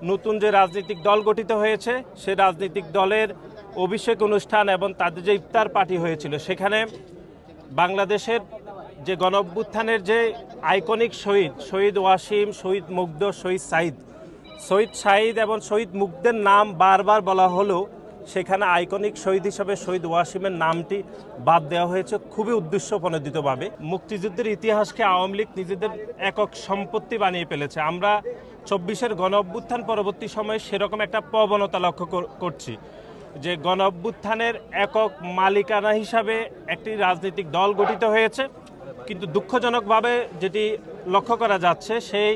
নতুন যে রাজনৈতিক দল গঠিত হয়েছে সেই রাজনৈতিক দলের অভিষেক অনুষ্ঠান এবং তাদের যে ইফতার পার্টি হয়েছিল সেখানে বাংলাদেশের যে গণঅভ্যুত্থানের যে আইকনিক শহীদ ওয়াসিম, শহীদ মুগ্ধ, শহীদ সাঈদ এবং শহীদ মুগ্ধের নাম বারবার বলা হলেও সেখানে আইকনিক শহীদ হিসাবে শহীদ ওয়াসিমের নামটি বাদ দেওয়া হয়েছে খুবই উদ্দেশ্যপ্রণোদিতভাবে। মুক্তিযুদ্ধের ইতিহাসকে আওয়ামী লীগ নিজেদের একক সম্পত্তি বানিয়ে ফেলেছে। আমরা ২৪-এর গণঅভ্যুত্থান পরবর্তী সময়ে সেরকম একটা প্রবণতা লক্ষ্য করছি যে গণঅভ্যুত্থানের একক মালিকানা হিসাবে একটি রাজনৈতিক দল গঠিত হয়েছে, কিন্তু দুঃখজনকভাবে যেটি লক্ষ্য করা যাচ্ছে সেই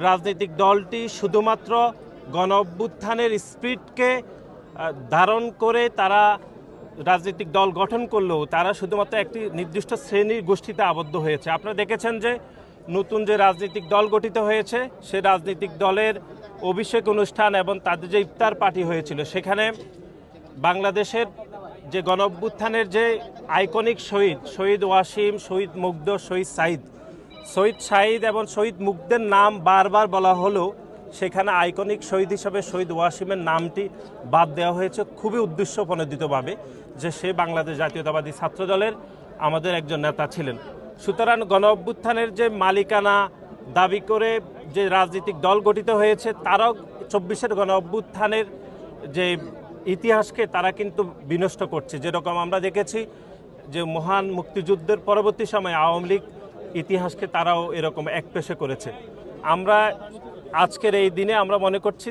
রাজনৈতিক দলটি শুধুমাত্র গণঅভ্যুত্থানের স্পিরিটকে ধারণ করে তারা রাজনৈতিক দল গঠন করলেও তারা শুধুমাত্র একটি নির্দিষ্ট শ্রেণীর গোষ্ঠীতে আবদ্ধ হয়েছে। আপনারা দেখেছেন যে নতুন যে রাজনৈতিক দল গঠিত হয়েছে সেই রাজনৈতিক দলের অভিষেক অনুষ্ঠান এবং তাদের যে ইফতার পার্টি হয়েছিল সেখানে বাংলাদেশের যে গণঅভ্যুত্থানের যে আইকনিক শহীদ ওয়াসিম, শহীদ মুগ্ধ, শহীদ সাঈদ এবং শহীদ মুগ্ধের নাম বারবার বলা হলেও সেখানে আইকনিক শহীদ হিসাবে শহীদ ওয়াসিমের নামটি বাদ দেওয়া হয়েছে খুবই উদ্দেশ্যপ্রণোদিতভাবে, যে সে বাংলাদেশ জাতীয়তাবাদী ছাত্রদলের আমাদের একজন নেতা ছিলেন। সুতরাং গণঅভ্যুত্থানের যে মালিকানা দাবি করে যে রাজনৈতিক দল গঠিত হয়েছে তারাও ২৪-এর গণঅভ্যুত্থানের যে ইতিহাসকে তারা কিন্তু বিনষ্ট করছে। যেরকম আমরা দেখেছি যে মহান মুক্তিযুদ্ধের পরবর্তী সময়ে আওয়ামী লীগ ইতিহাসকে তারাও এরকম একপেশে করেছে। আমরা আজকের এই দিনে আমরা মনে করছি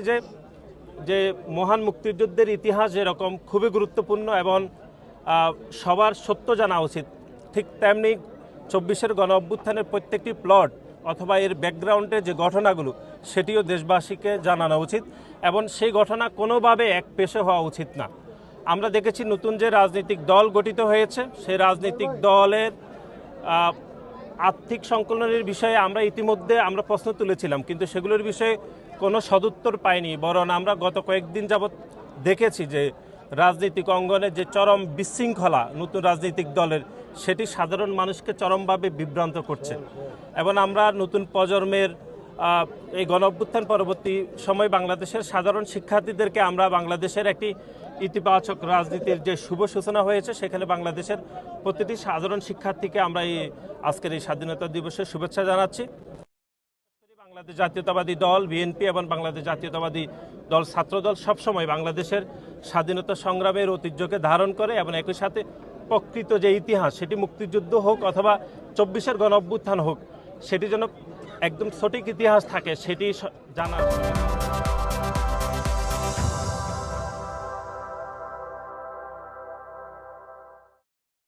যে মহান মুক্তিযুদ্ধের ইতিহাস যেরকম খুবই গুরুত্বপূর্ণ এবং সবার সত্য জানা উচিত, ঠিক তেমনি ২৪-এর গণঅভ্যুত্থানের প্রত্যেকটি প্লট অথবা এর ব্যাকগ্রাউন্ডে যে ঘটনাগুলো সেটিও দেশবাসীকে জানানো উচিত এবং সেই ঘটনা কোনোভাবে একপেশে হওয়া উচিত না। আমরা দেখেছি নতুন যে রাজনৈতিক দল গঠিত হয়েছে সেই রাজনৈতিক দলের আর্থিক সংকলনের বিষয়ে আমরা ইতিমধ্যে প্রশ্ন তুলেছিলাম, কিন্তু সেগুলোর বিষয়ে কোনো সদুত্তর পাইনি। বরং আমরা গত কয়েকদিন যাবৎ দেখেছি যে রাজনৈতিক অঙ্গনে যে চরম বিশৃঙ্খলা নতুন রাজনৈতিক দলের সেটি সাধারণ মানুষকে চরমভাবে বিভ্রান্ত করছে এবং আমরা নতুন প্রজন্মের এই গণঅভ্যুত্থান পরবর্তী সময় বাংলাদেশের সাধারণ শিক্ষার্থীদেরকে আমরা বাংলাদেশের একটি ইতিবাচক রাজনীতির যে শুভ সূচনা হয়েছে সেখানে বাংলাদেশের প্রতিটি সাধারণ শিক্ষার্থীকে আমরা আজকের এই স্বাধীনতা দিবসের শুভেচ্ছা জানাচ্ছি। বাংলাদেশ জাতীয়তাবাদী দল বিএনপি এবং বাংলাদেশ জাতীয়তাবাদী দল ছাত্রদল সবসময় বাংলাদেশের স্বাধীনতা সংগ্রামের ঐতিহ্যকে ধারণ করে এবং একই সাথে প্রকৃত যে ইতিহাস সেটি মুক্তিযুদ্ধ হোক অথবা ২৪-এর গণঅভ্যুত্থান হোক সেটি যেন একদম সঠিক ইতিহাস থাকে সেটি জানার